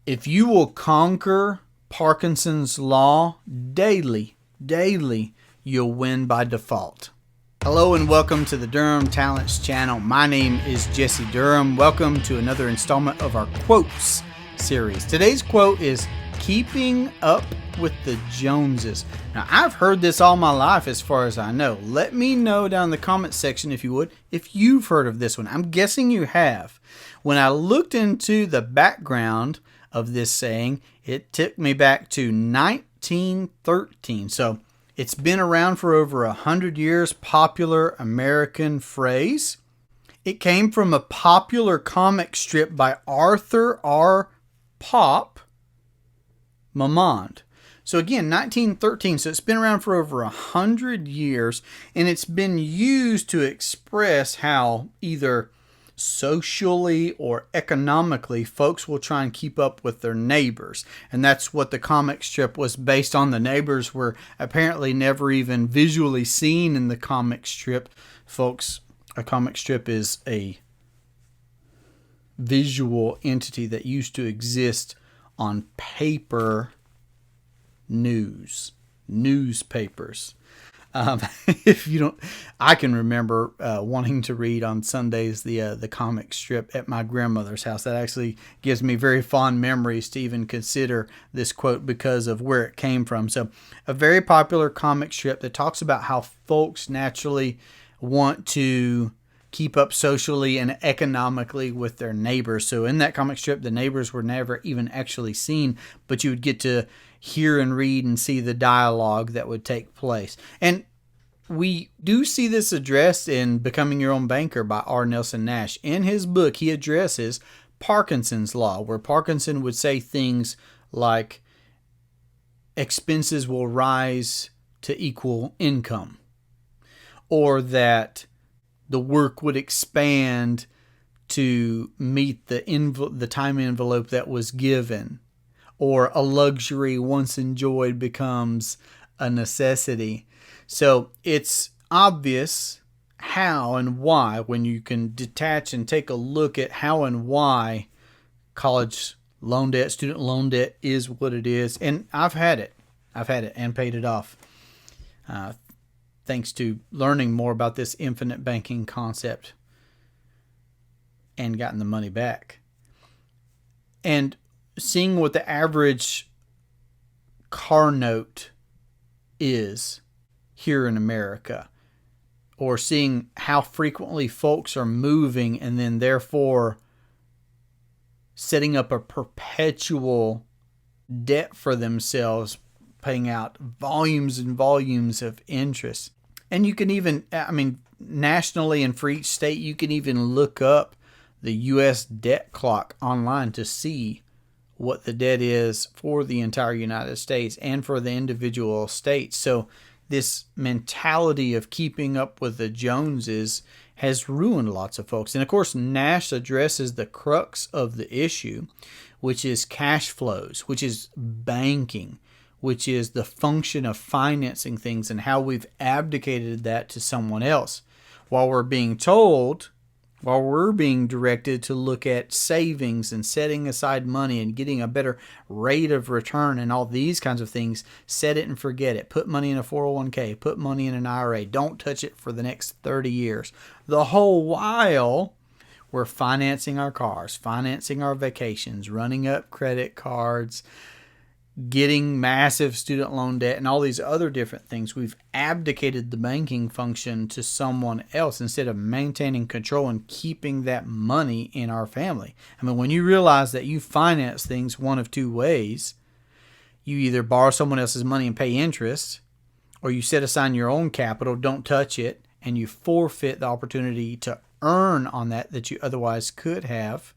If you will conquer Parkinson's law daily, you'll win by default. Hello and welcome to the Durham Talents channel. My name is Jesse Durham. Welcome to another installment of our quotes series. Today's quote is keeping up with the Joneses. Now, I've heard this all my life as far as I know. Let me know down in the comments section, if you would, if you've heard of this one. I'm guessing you have. When I looked into the background of this saying, it took me back to 1913. So it's been around for over 100 years, popular American phrase. It came from a popular comic strip by Arthur R. Pop Mamond. So again, 1913, so it's been around for over 100 years, and it's been used to express how either socially or economically folks will try and keep up with their neighbors. And that's what the comic strip was based on. The neighbors were apparently never even visually seen in the comic strip. Folks, a comic strip is a visual entity that used to exist on paper newspapers. If you don't, I can remember wanting to read on Sundays the comic strip at my grandmother's house. That actually gives me very fond memories to even consider this quote because of where it came from. So, a very popular comic strip that talks about how folks naturally want to keep up socially and economically with their neighbors. So in that comic strip, the neighbors were never even actually seen, but you would get to hear and read and see the dialogue that would take place. And we do see this addressed in Becoming Your Own Banker by R. Nelson Nash. In his book, he addresses Parkinson's law, where Parkinson would say things like expenses will rise to equal income, or that the work would expand to meet the time envelope that was given, or a luxury once enjoyed becomes a necessity. So it's obvious how and why, when you can detach and take a look at how and why college loan debt, student loan debt is what it is. And I've had it and paid it off. Thanks to learning more about this infinite banking concept and gotten the money back. And seeing what the average car note is here in America, or seeing how frequently folks are moving and then therefore setting up a perpetual debt for themselves, paying out volumes and volumes of interest. And you can even, nationally and for each state, you can even look up the U.S. debt clock online to see what the debt is for the entire United States and for the individual states. So this mentality of keeping up with the Joneses has ruined lots of folks. And of course, Nash addresses the crux of the issue, which is cash flows, which is banking, which is the function of financing things and how we've abdicated that to someone else. While we're being directed to look at savings and setting aside money and getting a better rate of return and all these kinds of things, set it and forget it. Put money in a 401k, put money in an IRA. Don't touch it for the next 30 years. The whole while, we're financing our cars, financing our vacations, running up credit cards, getting massive student loan debt, and all these other different things. We've abdicated the banking function to someone else instead of maintaining control and keeping that money in our family. When you realize that you finance things one of two ways, you either borrow someone else's money and pay interest, or you set aside your own capital, don't touch it, and you forfeit the opportunity to earn on that you otherwise could have,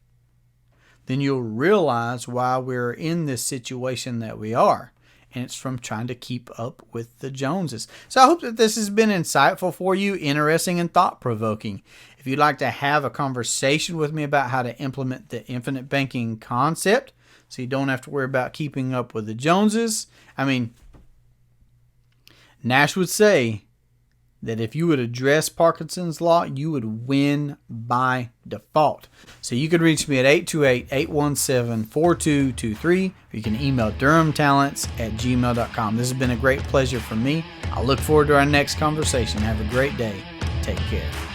then you'll realize why we're in this situation that we are. And it's from trying to keep up with the Joneses. So I hope that this has been insightful for you, interesting and thought-provoking. If you'd like to have a conversation with me about how to implement the infinite banking concept so you don't have to worry about keeping up with the Joneses, Nash would say, that if you would address Parkinson's law, you would win by default. So you can reach me at 828-817-4223, or you can email durhamtalents@gmail.com. This has been a great pleasure for me. I look forward to our next conversation. Have a great day. Take care.